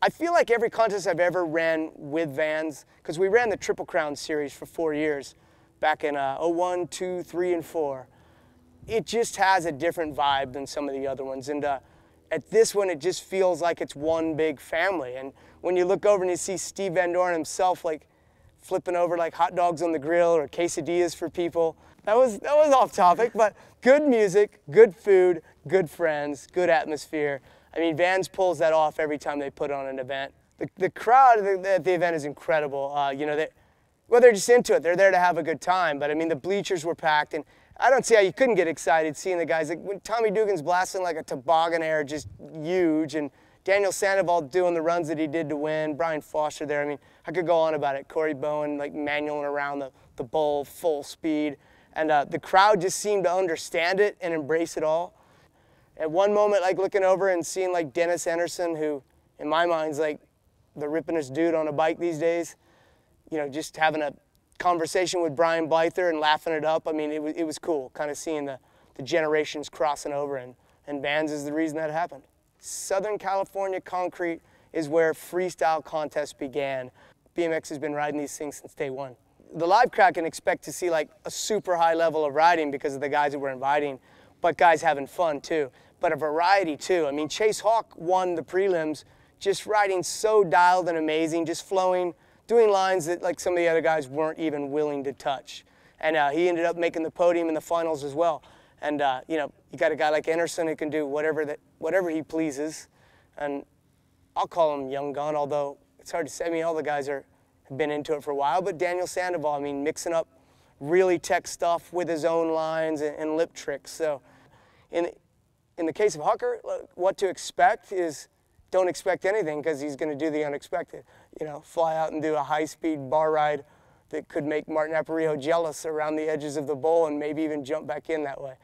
I feel like every contest I've ever ran with Vans, because we ran the Triple Crown series for 4 years, back in 01, 2, 3, and 4. It just has a different vibe than some of the other ones. And at this one, it just feels like it's one big family. And when you look over and you see Steve Van Doren himself, like flipping over like hot dogs on the grill or quesadillas for people, that was off topic, but good music, good food, good friends, good atmosphere. I mean, Vans pulls that off every time they put on an event. The crowd at the event is incredible. You know, they're just into it. They're there to have a good time. But I mean, the bleachers were packed, and I don't see how you couldn't get excited seeing the guys. Like when Tommy Dugan's blasting like a toboggan air, just huge, and Daniel Sandoval doing the runs that he did to win. Brian Foster there. I mean, I could go on about it. Corey Bowen like manualing around the bowl full speed, and the crowd just seemed to understand it and embrace it all. At one moment, like looking over and seeing like Dennis Anderson, who in my mind is like the rippingest dude on a bike these days, you know, just having a conversation with Brian Blyther and laughing it up. I mean, it was cool, kind of seeing the generations crossing over, and Vans is the reason that happened. Southern California concrete is where freestyle contests began. BMX has been riding these things since day one. The live crowd can expect to see like a super high level of riding because of the guys that we're inviting, but guys having fun too, but a variety too. I mean, Chase Hawk won the prelims, just riding so dialed and amazing, just flowing, doing lines that like some of the other guys weren't even willing to touch. And he ended up making the podium in the finals as well. And you know, you got a guy like Anderson who can do whatever he pleases. And I'll call him young gun, although it's hard to say. I mean, all the guys have been into it for a while, but Daniel Sandoval, I mean, mixing up really tech stuff with his own lines and lip tricks. So in the case of Hucker, what to expect is don't expect anything, because he's going to do the unexpected. You know, fly out and do a high-speed bar ride that could make Martin Aparijo jealous around the edges of the bowl and maybe even jump back in that way.